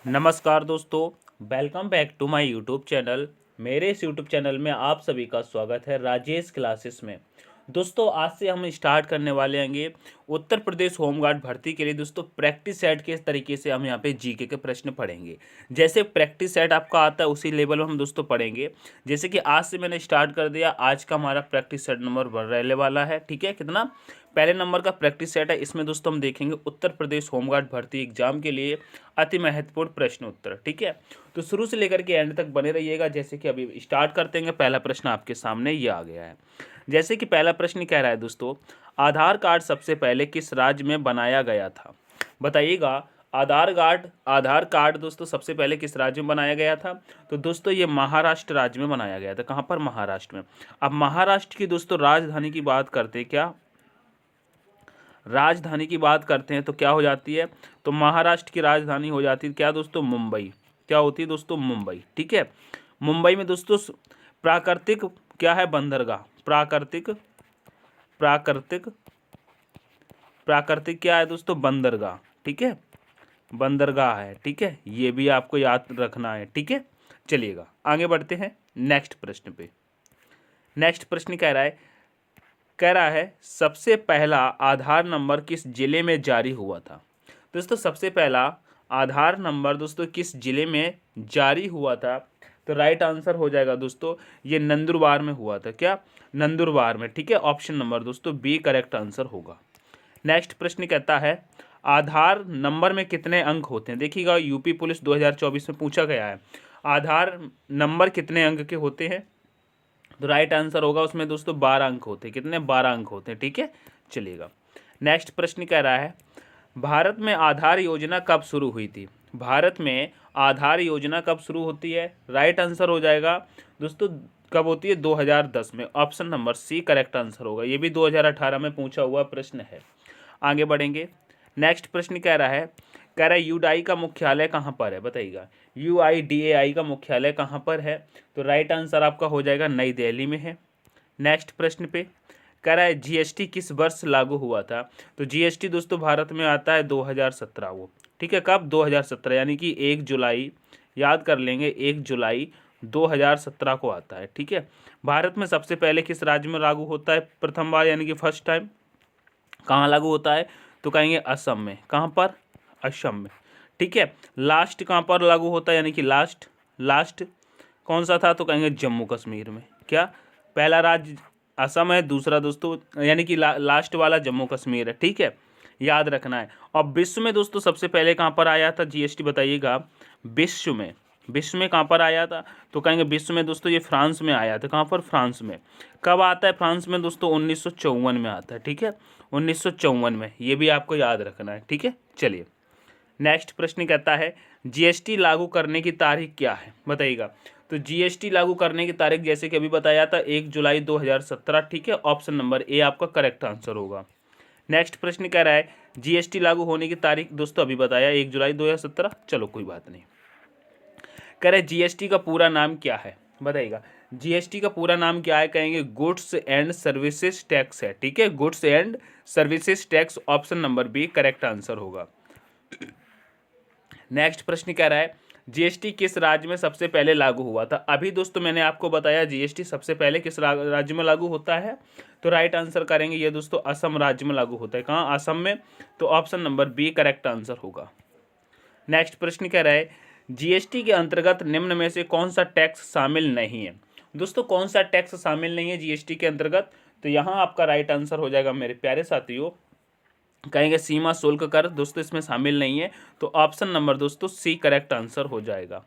नमस्कार दोस्तों, welcome back to my YouTube channel. मेरे इस यूट्यूब चैनल में आप सभी का स्वागत है राजेश क्लासेस में। दोस्तों आज से हम स्टार्ट करने वाले हैंगे उत्तर प्रदेश होमगार्ड भर्ती के लिए दोस्तों प्रैक्टिस सेट के तरीके से हम यहाँ पे जीके के प्रश्न पढ़ेंगे। जैसे प्रैक्टिस सेट आपका आता है उसी लेवल में हम दोस्तों पढ़ेंगे। जैसे कि आज से मैंने स्टार्ट कर दिया, आज का हमारा प्रैक्टिस सेट नंबर रहने वाला है। ठीक है, कितना पहले नंबर का प्रैक्टिस सेट है। इसमें दोस्तों हम देखेंगे उत्तर प्रदेश होमगार्ड भर्ती एग्जाम के लिए अति महत्वपूर्ण प्रश्न उत्तर। ठीक है, तो शुरू से लेकर के एंड तक बने रहिएगा। जैसे कि अभी स्टार्ट करते हैं, पहला प्रश्न आपके सामने ये आ गया है। जैसे कि पहला प्रश्न कह रहा है दोस्तों, आधार कार्ड सबसे पहले किस राज्य में बनाया गया था? बताइएगा, आधार कार्ड दोस्तों सबसे पहले किस राज्य में बनाया गया था? तो दोस्तों ये महाराष्ट्र राज्य में बनाया गया था। कहाँ पर? महाराष्ट्र में। अब महाराष्ट्र की दोस्तों राजधानी की बात करते हैं, क्या राजधानी की बात करते हैं तो क्या हो जाती है? तो महाराष्ट्र की राजधानी हो जाती है क्या दोस्तों? मुंबई। क्या होती है दोस्तों? मुंबई। ठीक है, मुंबई में दोस्तों प्राकृतिक क्या है? बंदरगाह। प्राकृतिक प्राकृतिक प्राकृतिक क्या है दोस्तों? बंदरगाह। ठीक है, बंदरगाह है। ठीक है, ये भी आपको याद रखना है। ठीक है, चलिएगा आगे बढ़ते हैं नेक्स्ट प्रश्न पे। नेक्स्ट प्रश्न कह रहा है सबसे पहला आधार नंबर किस जिले में जारी हुआ था? दोस्तों सबसे पहला आधार नंबर दोस्तों किस जिले में जारी हुआ था? तो राइट आंसर हो जाएगा दोस्तों ये नंदुरबार में हुआ था। क्या? नंदुरबार में। ठीक है, ऑप्शन नंबर दोस्तों बी करेक्ट आंसर होगा। नेक्स्ट प्रश्न कहता है आधार नंबर में कितने अंक होते हैं? देखिएगा यूपी पुलिस 2024 में पूछा गया है आधार नंबर कितने अंक के होते हैं? तो राइट आंसर होगा उसमें दोस्तों 12 अंक होते हैं। कितने? 12 अंक होते हैं। ठीक है, चलिएगा नेक्स्ट प्रश्न कह रहा है भारत में आधार योजना कब शुरू हुई थी? भारत में आधार योजना कब शुरू होती है? राइट आंसर हो जाएगा दोस्तों कब होती है? 2010 में। Option number C correct answer होगा। ये भी 2018 में पूछा हुआ प्रश्न है। आगे बढ़ेंगे। नेक्स्ट प्रश्न कह रहा है यूडाई का मुख्यालय कहाँ पर है? बताइएगा UIDAI का मुख्यालय कहाँ पर है? तो राइट आंसर आपका हो जाएगा नई दिल्ली में है। नेक्स्ट प्रश्न पे कह रहा है GST किस वर्ष लागू हुआ था? तो GST दोस्तों भारत में आता है 2017 वो। ठीक है, कब? 2017 यानी कि 1 जुलाई, याद कर लेंगे 1 जुलाई 2017 को आता है। ठीक है, भारत में सबसे पहले किस राज्य में लागू होता है प्रथम बार यानी कि फर्स्ट टाइम? कहाँ लागू होता है? तो कहेंगे असम में। कहाँ पर? असम में। ठीक है, लास्ट कहाँ पर लागू होता है यानी कि लास्ट कौन सा था? तो कहेंगे जम्मू कश्मीर में। क्या? पहला राज्य असम है, दूसरा दोस्तों यानी कि लास्ट वाला जम्मू कश्मीर है। ठीक है, याद रखना है। और विश्व में दोस्तों सबसे पहले कहाँ पर आया था GST? बताइएगा विश्व में कहाँ पर आया था? तो कहेंगे विश्व में दोस्तों ये फ्रांस में आया था। कहाँ पर? फ्रांस में। कब आता है फ्रांस में दोस्तों? 1954 में आता है। ठीक है, 1954 में। ये भी आपको याद रखना है। ठीक है, चलिए नेक्स्ट प्रश्न कहता है GST लागू करने की तारीख क्या है? बताइएगा। तो GST लागू करने की तारीख जैसे कि अभी बताया था 1 जुलाई 2017। ठीक है, ऑप्शन नंबर ए आपका करेक्ट आंसर होगा। नेक्स्ट प्रश्न कह रहा है GST लागू होने की तारीख दोस्तों अभी बताया 1 जुलाई 2017। चलो कोई बात नहीं। कह रहे GST का पूरा नाम क्या है? बताइएगा GST का पूरा नाम क्या है? कहेंगे गुड्स एंड सर्विसेज टैक्स है। ठीक है, goods and services tax, option number B correct answer होगा। नेक्स्ट प्रश्न कह रहा है GST किस राज्य में सबसे पहले लागू हुआ था? अभी दोस्तों मैंने आपको बताया GST सबसे पहले किस राज्य में लागू होता है? तो राइट आंसर करेंगे ये दोस्तों असम राज्य में लागू होता है। कहाँ? असम में। तो option number B correct answer होगा। नेक्स्ट प्रश्न कह रहा है GST के अंतर्गत निम्न में से कौन सा टैक्स शामिल नहीं है? दोस्तों कौन सा टैक्स शामिल नहीं है GST के अंतर्गत? तो यहाँ आपका राइट आंसर हो जाएगा मेरे प्यारे साथियों, कहेंगे सीमा शुल्क कर दोस्तों इसमें शामिल नहीं है। तो ऑप्शन नंबर दोस्तों सी करेक्ट आंसर हो जाएगा।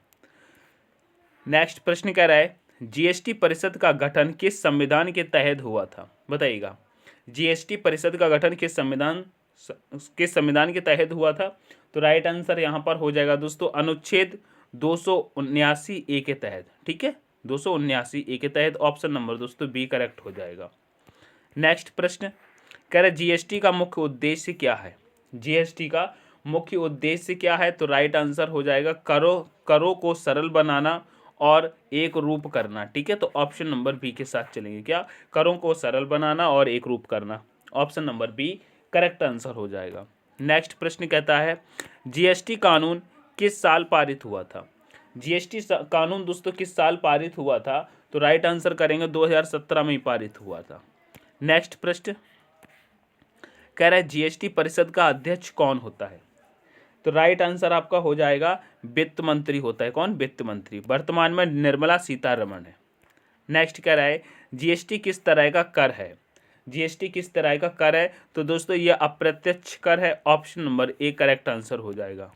नेक्स्ट प्रश्न कह रहा है GST परिषद का गठन किस संविधान के तहत हुआ था? बताइएगा GST परिषद का गठन किस संविधान के तहत हुआ था? तो राइट आंसर यहाँ पर हो जाएगा दोस्तों अनुच्छेद 279A के तहत। ठीक है, 279A के तहत। ऑप्शन नंबर दोस्तों बी करेक्ट हो जाएगा। नेक्स्ट प्रश्न कह रहे GST का मुख्य उद्देश्य क्या है? GST का मुख्य उद्देश्य क्या है? तो राइट आंसर हो जाएगा करों को सरल बनाना और एक रूप करना। ठीक है, तो ऑप्शन नंबर बी के साथ चलेंगे। क्या? करों को सरल बनाना और एक रूप करना। Option number B correct answer हो जाएगा। नेक्स्ट प्रश्न कहता है GST कानून किस साल पारित हुआ था? जीएसटी कानून दोस्तों किस साल पारित हुआ था? तो राइट आंसर करेंगे 2017 में ही पारित हुआ था। नेक्स्ट प्रश्न कह रहा है जीएसटी परिषद का अध्यक्ष कौन होता है? तो राइट आंसर आपका हो जाएगा वित्त मंत्री होता है। कौन? वित्त मंत्री। वर्तमान में निर्मला सीतारमण है। नेक्स्ट कह रहा है जीएसटी किस तरह का कर है? जीएसटी किस तरह का कर है? तो दोस्तों ये अप्रत्यक्ष कर है। Option number A correct answer हो जाएगा।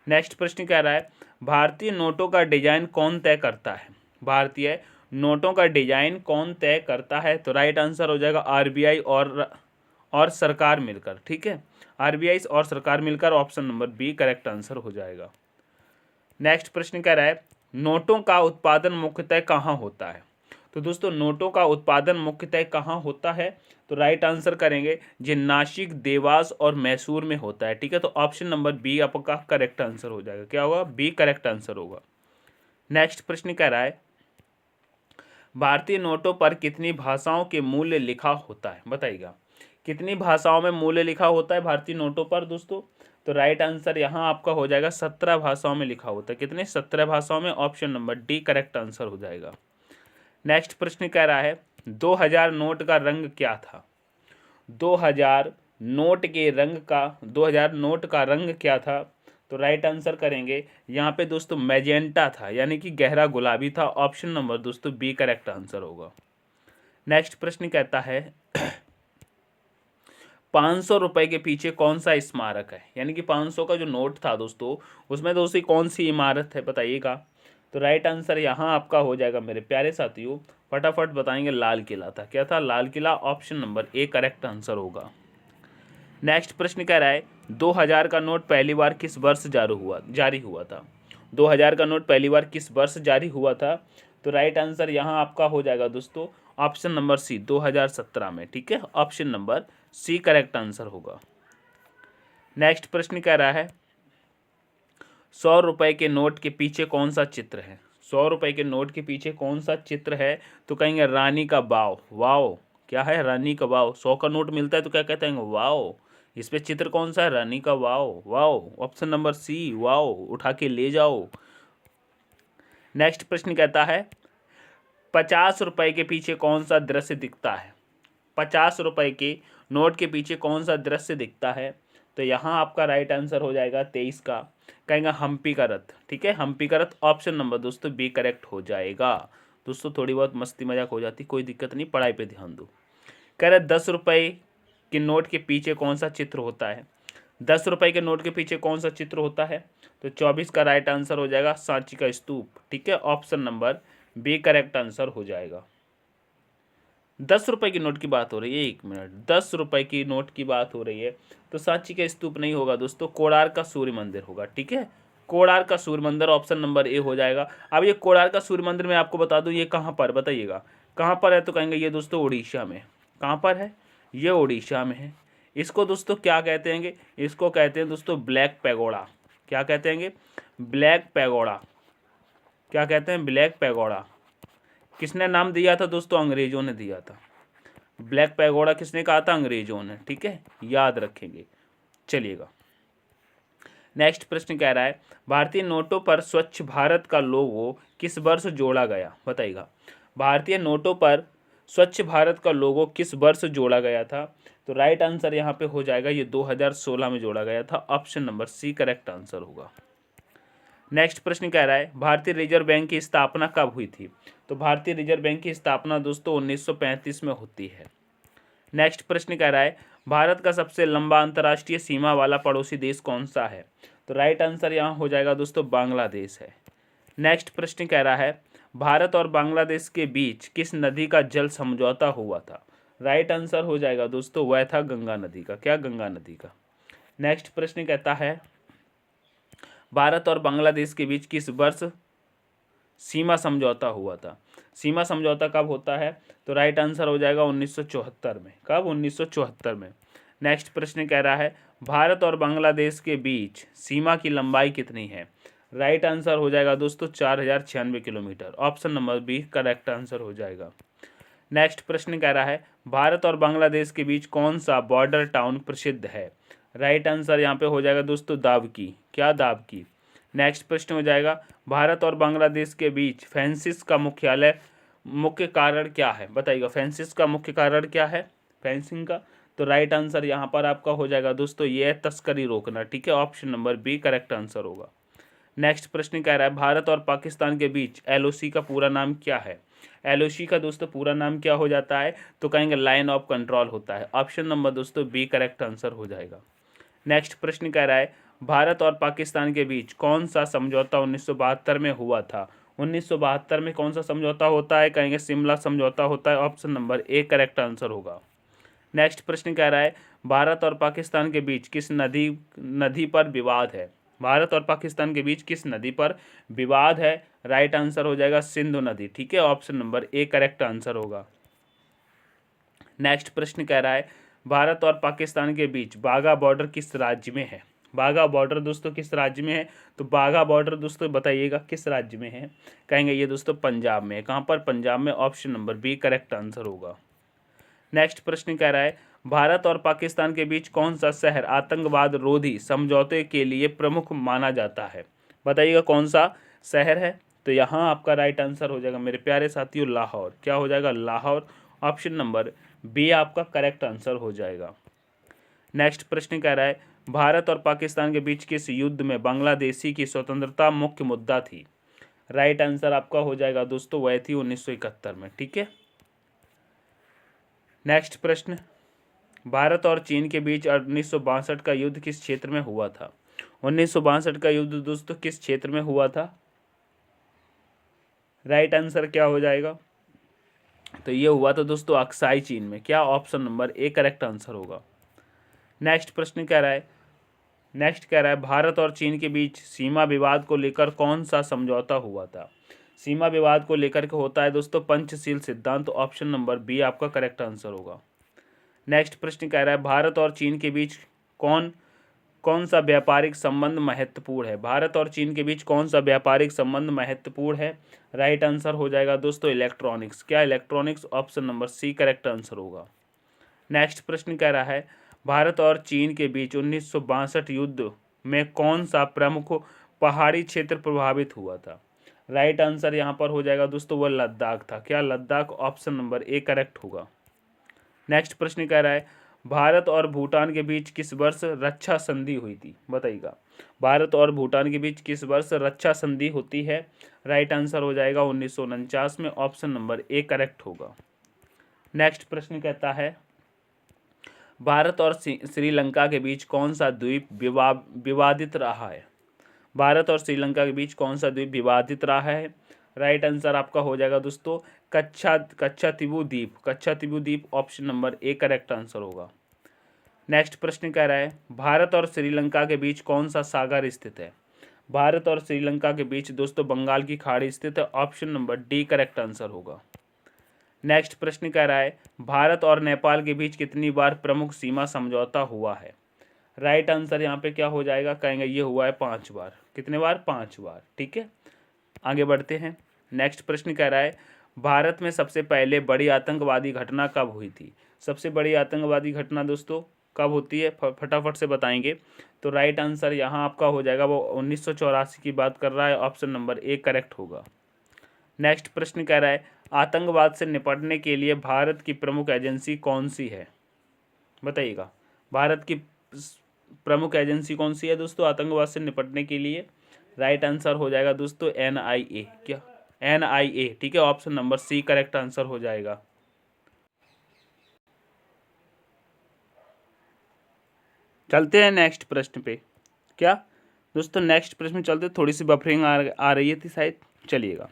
नेक्स्ट प्रश्न कह रहा है भारतीय नोटों का डिजाइन कौन तय करता है? भारतीय नोटों का डिजाइन कौन तय करता है? तो राइट आंसर हो जाएगा आरबीआई और सरकार मिलकर। ठीक है, आरबीआई और सरकार मिलकर। Option number B correct answer हो जाएगा। नेक्स्ट प्रश्न कह रहा है नोटों का उत्पादन मुख्यतः कहाँ होता है? तो दोस्तों नोटों का उत्पादन मुख्यतः कहाँ होता है? तो राइट आंसर करेंगे जो नासिक, देवास और मैसूर में होता है। ठीक है, तो ऑप्शन नंबर बी आपका करेक्ट आंसर हो जाएगा। क्या होगा? बी करेक्ट आंसर होगा। नेक्स्ट प्रश्न कह रहा है भारतीय नोटों पर कितनी भाषाओं के मूल्य लिखा होता है? बताइएगा कितनी भाषाओं में मूल्य लिखा होता है भारतीय नोटों पर दोस्तों? तो राइट आंसर यहाँ आपका हो जाएगा 17 भाषाओं में लिखा होता है। कितने? 17 भाषाओं में। Option number D correct answer हो जाएगा। नेक्स्ट प्रश्न कह रहा है 2000 नोट का रंग क्या था? 2000 नोट का रंग क्या था? तो राइट आंसर करेंगे यहाँ पे दोस्तों मैजेंटा था, यानी कि गहरा गुलाबी था। ऑप्शन नंबर दोस्तों बी करेक्ट आंसर होगा। नेक्स्ट प्रश्न कहता है 500 रुपए के पीछे कौन सा स्मारक है? यानी कि 500 का जो नोट था दोस्तों उसमें दोस्तों कौन सी इमारत है? बताइएगा। तो राइट आंसर यहाँ आपका हो जाएगा मेरे प्यारे साथियों, फटाफट बताएंगे, लाल किला था। क्या था? Lal Qila. Option number A correct answer होगा। नेक्स्ट प्रश्न कह रहा है 2000 का नोट पहली बार किस वर्ष जारी हुआ था? 2000 का नोट पहली बार किस वर्ष जारी हुआ था? तो राइट आंसर यहाँ आपका हो जाएगा दोस्तों ऑप्शन नंबर सी 2017 में। ठीक है, option number C correct answer होगा। नेक्स्ट प्रश्न कह रहा है 100 रुपए के नोट के पीछे कौन सा चित्र है? 100 रुपए के नोट के पीछे कौन सा चित्र है? तो कहेंगे रानी का बाव। वाओ, क्या है? रानी का वाव। 100 का नोट मिलता है तो क्या कहते हैं? वाओ। इस पे चित्र कौन सा है? रानी का वाओ। वाओ, ऑप्शन नंबर सी वाओ, उठा के ले जाओ। नेक्स्ट प्रश्न कहता है 50 रुपए के पीछे कौन सा दृश्य दिखता है? 50 रुपए के नोट के पीछे कौन सा दृश्य दिखता है? तो यहाँ आपका राइट आंसर हो जाएगा 23 का, कहेंगे हम्पी का रथ। ठीक है, हम्पी का रथ। ऑप्शन नंबर दोस्तों बी करेक्ट हो जाएगा। दोस्तों थोड़ी बहुत मस्ती मजाक हो जाती, कोई दिक्कत नहीं, पढ़ाई पे ध्यान दो। कह रहे 10 रुपए के नोट के पीछे कौन सा चित्र होता है? 10 रुपए के नोट के पीछे कौन सा चित्र होता है? तो 24 का राइट आंसर हो जाएगा सांची का स्तूप। ठीक है, option number B correct answer हो जाएगा। 10 रुपए की नोट की बात हो रही है, 1 मिनट, 10 रुपए की नोट की बात हो रही है तो सांची का स्तूप नहीं होगा दोस्तों, कोणार्क का सूर्य मंदिर होगा। ठीक है, कोणार्क का सूर्य मंदिर। ऑप्शन नंबर ए हो जाएगा। अब ये कोणार्क का सूर्य मंदिर मैं आपको बता दूं ये कहाँ पर, बताइएगा कहाँ पर है? तो कहेंगे ये दोस्तों उड़ीसा में। कहाँ पर है? ये उड़ीसा में है। इसको दोस्तों क्या कहते हैं? इसको कहते हैं दोस्तों ब्लैक पैगोडा। क्या कहते हैं? Black pagoda. क्या कहते हैं? Black pagoda. किसने नाम दिया था दोस्तों? अंग्रेजों ने दिया था। ब्लैक पैगोडा किसने कहा था? अंग्रेजों ने। ठीक है, याद रखेंगे। चलिएगा, नेक्स्ट प्रश्न कह रहा है भारतीय नोटों पर स्वच्छ भारत का लोगो किस वर्ष जोड़ा गया? बताइएगा भारतीय नोटों पर स्वच्छ भारत का लोगो किस वर्ष जोड़ा गया था? तो राइट आंसर यहाँ पे हो जाएगा ये 2016 में जोड़ा गया था। Option number C correct answer होगा। नेक्स्ट प्रश्न कह रहा है भारतीय रिजर्व बैंक की स्थापना कब हुई थी? तो भारतीय रिजर्व बैंक की स्थापना दोस्तों 1935 में होती है। नेक्स्ट प्रश्न कह रहा है भारत का सबसे लंबा अंतर्राष्ट्रीय सीमा वाला पड़ोसी देश कौन सा है? तो राइट आंसर यहाँ हो जाएगा दोस्तों बांग्लादेश है। नेक्स्ट प्रश्न कह रहा है भारत और बांग्लादेश के बीच किस नदी का जल समझौता हुआ था? राइट आंसर हो जाएगा दोस्तों वह था गंगा नदी का। क्या? गंगा नदी का। नेक्स्ट प्रश्न कहता है भारत और बांग्लादेश के बीच किस वर्ष सीमा समझौता हुआ था? सीमा समझौता कब होता है? तो राइट आंसर हो जाएगा 1974 में। कब? 1974 में। नेक्स्ट प्रश्न कह रहा है भारत और बांग्लादेश के बीच सीमा की लंबाई कितनी है? राइट आंसर हो जाएगा दोस्तों 4096 kilometre. Option number B correct answer हो जाएगा। नेक्स्ट प्रश्न कह रहा है भारत और बांग्लादेश के बीच कौन सा बॉर्डर टाउन प्रसिद्ध है? राइट आंसर यहाँ पे हो जाएगा दोस्तों दावकी। क्या? दावकी। नेक्स्ट प्रश्न हो जाएगा, भारत और बांग्लादेश के बीच फेंसिस का मुख्य कारण क्या है? बताइएगा, फेंसिस का मुख्य कारण क्या है फेंसिंग का? तो राइट आंसर यहाँ पर आपका हो जाएगा दोस्तों ये है तस्करी रोकना। ठीक है, option number B correct answer होगा। नेक्स्ट प्रश्न कह रहा है, भारत और पाकिस्तान के बीच एलओसी का पूरा नाम क्या है? एलओसी का दोस्तों पूरा नाम क्या हो जाता है? तो कहेंगे लाइन ऑफ कंट्रोल होता है। ऑप्शन नंबर दोस्तों बी करेक्ट आंसर हो जाएगा। नेक्स्ट प्रश्न कह रहा है, भारत और पाकिस्तान के बीच कौन सा समझौता 1972 में हुआ था? 1972 में कौन सा समझौता होता है? कहेंगे शिमला समझौता होता है। Option number A correct answer होगा। नेक्स्ट प्रश्न कह रहा है, भारत और पाकिस्तान के बीच किस नदी पर विवाद है? भारत और पाकिस्तान के बीच किस नदी पर विवाद है? राइट आंसर हो जाएगा सिंधु नदी। ठीक है, option number A correct answer होगा। नेक्स्ट प्रश्न कह रहा है, भारत और पाकिस्तान के बीच बाघा बॉर्डर किस राज्य में है? बाघा बॉर्डर दोस्तों किस राज्य में है? तो बाघा बॉर्डर दोस्तों बताइएगा किस राज्य में है? कहेंगे ये दोस्तों पंजाब में है। कहाँ पर? पंजाब में। Option number B correct answer होगा। नेक्स्ट प्रश्न कह रहा है, भारत और पाकिस्तान के बीच कौन सा शहर आतंकवाद रोधी समझौते के लिए प्रमुख माना जाता है? बताइएगा कौन सा शहर है? तो यहाँ आपका राइट आंसर हो जाएगा मेरे प्यारे साथियों लाहौर। क्या हो जाएगा? लाहौर। ऑप्शन नंबर बी आपका करेक्ट आंसर हो जाएगा। नेक्स्ट प्रश्न कह रहा है, भारत और पाकिस्तान के बीच किस युद्ध में बांग्लादेशी की स्वतंत्रता मुख्य मुद्दा थी? राइट आंसर आपका हो जाएगा दोस्तों वह थी 1971 में। ठीक है, नेक्स्ट प्रश्न, भारत और चीन के बीच 1962 का युद्ध किस क्षेत्र में हुआ था? 1962 का युद्ध दोस्तों किस क्षेत्र में हुआ था? राइट आंसर क्या हो जाएगा? तो ये हुआ था दोस्तों अक्साई चीन में। क्या? Option number A correct answer होगा। नेक्स्ट प्रश्न कह रहा है, भारत और चीन के बीच सीमा विवाद को लेकर कौन सा समझौता हुआ था? सीमा विवाद को लेकर के होता है दोस्तों पंचशील सिद्धांत। ऑप्शन नंबर बी आपका करेक्ट आंसर होगा। नेक्स्ट प्रश्न कह रहा है, भारत और चीन के बीच कौन सा व्यापारिक संबंध महत्वपूर्ण है? भारत और चीन के बीच कौन सा व्यापारिक संबंध महत्वपूर्ण है? राइट आंसर हो जाएगा दोस्तों इलेक्ट्रॉनिक्स। क्या? Electronics. Option number C correct answer होगा। नेक्स्ट प्रश्न कह रहा है, भारत और चीन के बीच 1962 युद्ध में कौन सा प्रमुख पहाड़ी क्षेत्र प्रभावित हुआ था? राइट आंसर यहाँ पर हो जाएगा दोस्तों वह लद्दाख था। क्या? Ladakh. Option number A correct होगा। नेक्स्ट प्रश्न कह रहा है, भारत और भूटान के बीच किस वर्ष रक्षा संधि हुई थी? बताइएगा, भारत और भूटान के बीच किस वर्ष रक्षा संधि होती है? राइट आंसर हो जाएगा 1949 में। ऑप्शन नंबर ए करेक्ट होगा। नेक्स्ट प्रश्न कहता है, भारत और श्रीलंका के बीच कौन सा द्वीप विवादित रहा है? भारत और श्रीलंका के बीच कौन सा द्वीप विवादित रहा है? राइट आंसर आपका हो जाएगा दोस्तों कच्छातिबू द्वीप। कच्छातिबू द्वीप। Option number A correct answer होगा। नेक्स्ट प्रश्न कह रहा है, भारत और श्रीलंका के बीच कौन सा सागर स्थित है? भारत और श्रीलंका के बीच दोस्तों बंगाल की खाड़ी स्थित है। Option number D correct answer होगा। नेक्स्ट प्रश्न कह रहा है, भारत और नेपाल के बीच कितनी बार प्रमुख सीमा समझौता हुआ है? राइट आंसर यहाँ पे क्या हो जाएगा? कहेंगे ये हुआ है 5 बार। कितने बार? 5 बार। ठीक है, आगे बढ़ते हैं। नेक्स्ट प्रश्न कह रहा है, भारत में सबसे पहले बड़ी आतंकवादी घटना कब हुई थी? सबसे बड़ी आतंकवादी घटना दोस्तों कब होती है? फटाफट से बताएंगे। तो राइट आंसर यहाँ आपका हो जाएगा वो 1984 की बात कर रहा है। ऑप्शन नंबर ए करेक्ट होगा। नेक्स्ट प्रश्न कह रहा है, आतंकवाद से निपटने के लिए भारत की प्रमुख एजेंसी कौन सी है? बताइएगा, भारत की प्रमुख एजेंसी कौन सी है दोस्तों आतंकवाद से निपटने के लिए? राइट आंसर हो जाएगा दोस्तों NIA। क्या? NIA। ठीक है, option number C correct answer हो जाएगा। चलते हैं नेक्स्ट प्रश्न पे। क्या दोस्तों? नेक्स्ट प्रश्न चलते, थोड़ी सी बफरिंग आ रही थी शायद। चलिएगा,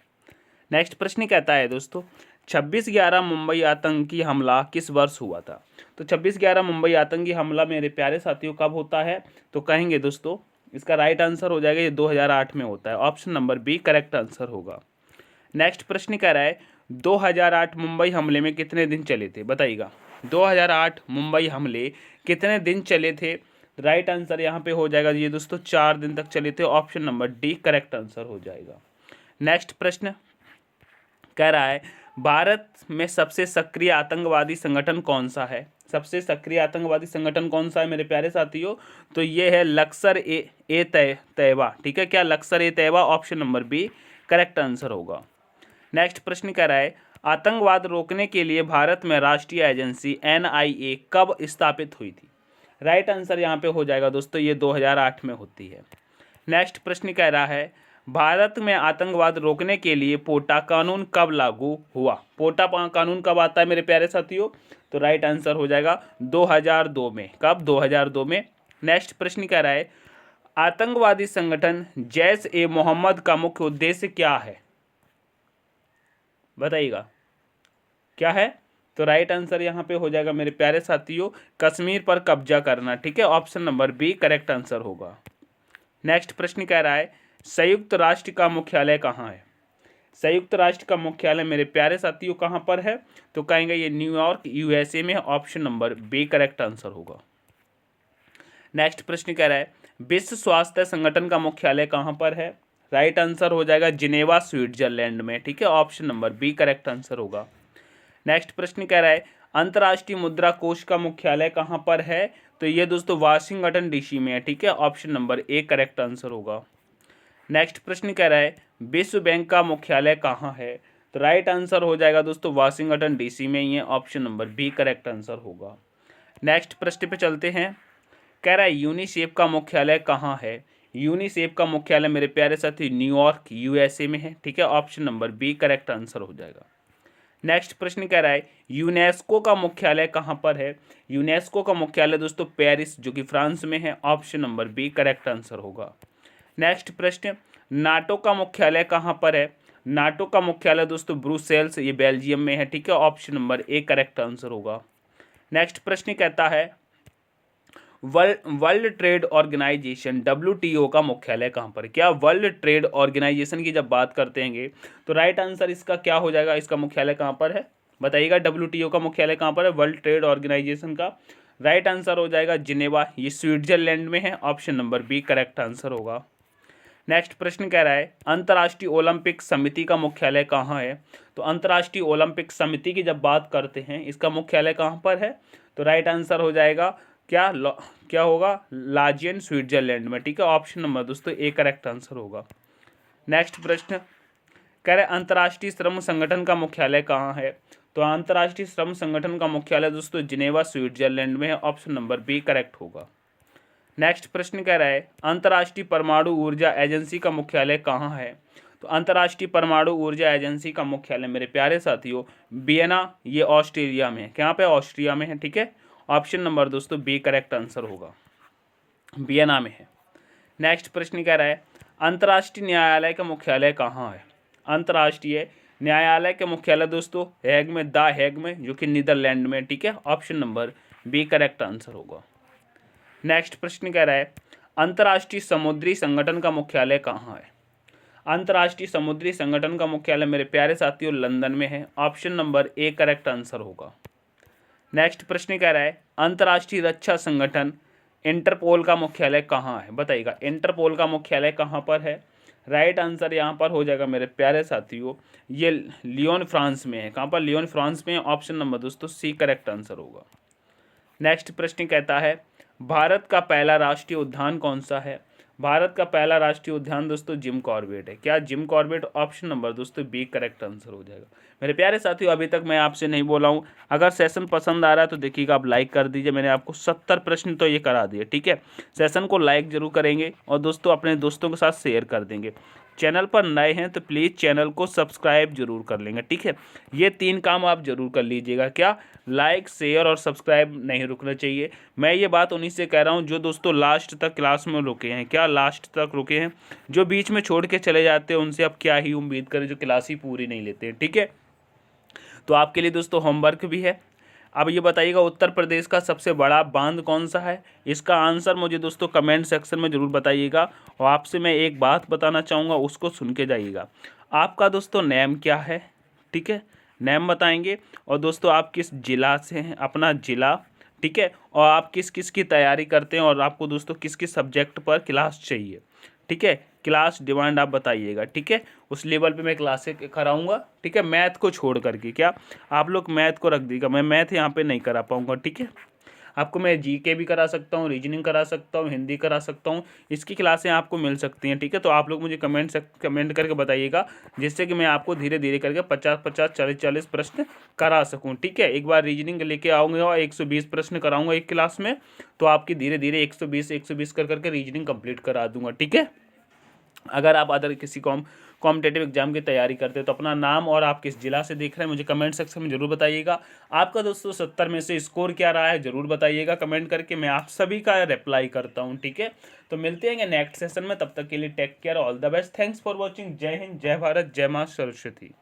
नेक्स्ट प्रश्न कहता है दोस्तों, 26/11 मुंबई आतंकी हमला किस वर्ष हुआ था? तो 26/11 मुंबई आतंकी हमला मेरे प्यारे साथियों कब होता है? तो कहेंगे दोस्तों इसका राइट आंसर हो जाएगा ये 2008 में होता है। Option number B correct answer होगा। नेक्स्ट प्रश्न कह रहा है, 2008 मुंबई हमले में कितने दिन चले थे? बताइएगा, 2008 मुंबई हमले कितने दिन चले थे? राइट आंसर यहाँ पे हो जाएगा ये दोस्तों 4 दिन तक चले थे। Option number D correct answer हो जाएगा। नेक्स्ट प्रश्न कह रहा है, भारत में सबसे सक्रिय आतंकवादी संगठन कौन सा है? सबसे सक्रिय आतंकवादी संगठन कौन सा है मेरे प्यारे साथियों? तो ये है लश्कर ए तैयबा। ठीक है, क्या Lashkar e Taiba? Option number B correct answer होगा। नेक्स्ट प्रश्न कह रहा है आतंकवाद रोकने के लिए भारत में राष्ट्रीय एजेंसी NIA कब स्थापित हुई थी? राइट आंसर यहाँ पे हो जाएगा दोस्तों, ये 2008 में होती है। नेक्स्ट प्रश्न कह रहा है भारत में आतंकवाद रोकने के लिए पोटा कानून कब लागू हुआ? पोटा कानून कब आता है मेरे प्यारे साथियों? तो राइट आंसर हो जाएगा 2002 में। कब? 2002 में। नेक्स्ट प्रश्न कह रहा है आतंकवादी संगठन जैश ए मोहम्मद का मुख्य उद्देश्य क्या है? बताइएगा क्या है? तो राइट आंसर यहाँ पे हो जाएगा मेरे प्यारे साथियों कश्मीर पर कब्जा करना। ठीक है, option number B correct answer होगा। नेक्स्ट प्रश्न कह रहा है संयुक्त राष्ट्र का मुख्यालय कहाँ है? संयुक्त राष्ट्र का मुख्यालय मेरे प्यारे साथियों कहाँ पर है? तो कहेंगे ये न्यूयॉर्क USA में। Option number B correct answer होगा। नेक्स्ट प्रश्न कह रहा है विश्व स्वास्थ्य संगठन का मुख्यालय कहाँ पर है? राइट आंसर हो जाएगा जिनेवा स्विट्जरलैंड में। ठीक है, option number B correct answer होगा। नेक्स्ट प्रश्न कह रहा है अंतर्राष्ट्रीय मुद्रा कोष का मुख्यालय कहाँ पर है? तो ये दोस्तों वाशिंगटन DC में है। ठीक है, option number A correct answer होगा। नेक्स्ट प्रश्न कह रहा है विश्व बैंक का मुख्यालय कहाँ है? तो राइट आंसर हो जाएगा दोस्तों वाशिंगटन DC में ही है। Option number B correct answer होगा। नेक्स्ट प्रश्न पे चलते हैं। कह रहा है यूनिसेफ का मुख्यालय कहाँ है? यूनिसेफ का मुख्यालय मेरे प्यारे साथी न्यूयॉर्क USA में है। ठीक है, option number B correct answer हो जाएगा। नेक्स्ट प्रश्न कह रहा है यूनेस्को का मुख्यालय कहाँ पर है? यूनेस्को का मुख्यालय दोस्तों पेरिस जो कि फ्रांस में है। Option number B correct answer होगा। नेक्स्ट प्रश्न नाटो का मुख्यालय कहाँ पर है? नाटो का मुख्यालय दोस्तों ब्रुसेल्स ये बेल्जियम में है। ठीक है, option number A correct answer होगा। नेक्स्ट प्रश्न कहता है वर्ल्ड ट्रेड ऑर्गेनाइजेशन WTO का मुख्यालय कहाँ पर? क्या वर्ल्ड ट्रेड ऑर्गेनाइजेशन की जब बात करते हैं तो राइट आंसर इसका क्या हो जाएगा? इसका मुख्यालय कहाँ पर है बताइएगा? WTO का मुख्यालय कहाँ पर है वर्ल्ड ट्रेड ऑर्गेनाइजेशन का? राइट आंसर हो जाएगा जिनेवा, ये स्विट्जरलैंड में है। Option number B correct answer होगा। नेक्स्ट प्रश्न कह रहा है अंतर्राष्ट्रीय ओलंपिक समिति का मुख्यालय कहाँ है? तो अंतर्राष्ट्रीय ओलंपिक समिति की जब बात करते हैं इसका मुख्यालय कहाँ पर है? तो राइट आंसर हो जाएगा क्या होगा? लाजियन स्विट्जरलैंड में। ठीक है, ऑप्शन नंबर दोस्तों ए करेक्ट आंसर होगा। नेक्स्ट प्रश्न कह रहे अंतर्राष्ट्रीय श्रम संगठन का मुख्यालय कहाँ है? तो अंतर्राष्ट्रीय श्रम संगठन का मुख्यालय दोस्तों जिनेवा स्विट्जरलैंड में है। ऑप्शन नंबर बी करेक्ट होगा। नेक्स्ट प्रश्न कह रहा है अंतर्राष्ट्रीय परमाणु ऊर्जा एजेंसी का मुख्यालय कहाँ है? तो अंतर्राष्ट्रीय परमाणु ऊर्जा एजेंसी का मुख्यालय मेरे प्यारे साथियों वियना ये ऑस्ट्रेलिया में है। कहाँ पे? ऑस्ट्रिया में है। ठीक है, ऑप्शन नंबर दोस्तों बी करेक्ट आंसर होगा, वियना में है। नेक्स्ट प्रश्न कह रहा है अंतर्राष्ट्रीय न्यायालय का मुख्यालय कहाँ है? अंतर्राष्ट्रीय न्यायालय के मुख्यालय दोस्तों हेग में, द हेग में, जो कि नीदरलैंड में। ठीक है, option number B correct answer होगा। नेक्स्ट प्रश्न कह रहा है अंतर्राष्ट्रीय समुद्री संगठन का मुख्यालय कहाँ है? अंतर्राष्ट्रीय समुद्री संगठन का मुख्यालय मेरे प्यारे साथियों लंदन में है। Option number A correct answer होगा। नेक्स्ट प्रश्न कह रहा है अंतर्राष्ट्रीय रक्षा संगठन इंटरपोल का मुख्यालय कहाँ है? बताइएगा इंटरपोल का मुख्यालय कहाँ पर है? राइट आंसर यहाँ पर हो जाएगा मेरे प्यारे साथियों ये लियोन फ्रांस में है। कहाँ पर? लियोन फ्रांस में। ऑप्शन नंबर दोस्तों सी करेक्ट आंसर होगा। नेक्स्ट प्रश्न कहता है भारत का पहला राष्ट्रीय उद्यान कौन सा है? भारत का पहला राष्ट्रीय उद्यान दोस्तों जिम कॉर्बेट है। क्या जिम कॉर्बेट? ऑप्शन नंबर दोस्तों बी करेक्ट आंसर हो जाएगा। मेरे प्यारे साथियों अभी तक मैं आपसे नहीं बोला हूँ, अगर सेशन पसंद आ रहा है तो देखिएगा आप लाइक कर दीजिए। मैंने आपको 70 प्रश्न तो ये करा दिए। ठीक है, सेशन को लाइक जरूर करेंगे और दोस्तों अपने दोस्तों के साथ शेयर कर देंगे। चैनल पर नए हैं तो प्लीज़ चैनल को सब्सक्राइब जरूर कर लेंगे। ठीक है, ये 3 काम आप जरूर कर लीजिएगा। क्या? लाइक, शेयर और सब्सक्राइब नहीं रुकना चाहिए। मैं ये बात उन्हीं से कह रहा हूँ जो दोस्तों लास्ट तक क्लास में रुके हैं। क्या लास्ट तक रुके हैं? जो बीच में छोड़ के चले जाते हैं उनसे आप क्या ही उम्मीद करें जो क्लास ही पूरी नहीं लेते हैं। ठीक है, तो आपके लिए दोस्तों होमवर्क भी है। अब ये बताइएगा उत्तर प्रदेश का सबसे बड़ा बांध कौन सा है? इसका आंसर मुझे दोस्तों कमेंट सेक्शन में ज़रूर बताइएगा। और आपसे मैं एक बात बताना चाहूँगा, उसको सुन के जाइएगा। आपका दोस्तों नेम क्या है? ठीक है, नेम बताएंगे। और दोस्तों आप किस ज़िला से हैं, अपना ज़िला। ठीक है, और आप किस किस की तैयारी करते हैं और आपको दोस्तों किस किस सब्जेक्ट पर क्लास चाहिए। ठीक है, क्लास डिमांड आप बताइएगा, ठीक है। उस लेवल पे मैं क्लासें कराऊंगा, ठीक है। मैथ को छोड़ करके, क्या आप लोग मैथ को रख दीजिएगा, मैं मैथ यहाँ पे नहीं करा पाऊंगा, ठीक है। आपको मैं जीके भी करा सकता हूँ, रीजनिंग करा सकता हूँ, हिंदी करा सकता हूँ, इसकी क्लासें आपको मिल सकती हैं, ठीक है। तो आप लोग मुझे कमेंट करके बताइएगा, जिससे कि मैं आपको धीरे धीरे करके 50-50, 40-40 प्रश्न करा सकूँ, ठीक है। एक बार रीजनिंग लेके आऊँगा और 120 प्रश्न कराऊंगा एक क्लास में, तो आपकी धीरे धीरे 120 कर करके रीजनिंग कंप्लीट करा दूंगा, ठीक है। अगर आप अदर किसी कॉम्पिटेटिव एग्जाम की तैयारी करते हैं तो अपना नाम और आप किस जिला से देख रहे हैं मुझे कमेंट सेक्शन में जरूर बताइएगा। आपका दोस्तों 70 में से स्कोर क्या रहा है जरूर बताइएगा कमेंट करके, मैं आप सभी का रिप्लाई करता हूं, ठीक है। तो मिलते हैं नेक्स्ट सेशन में, तब तक के लिए take care, all the best, thanks for watching. Jai Hind, जय भारत, जय मां सरस्वती।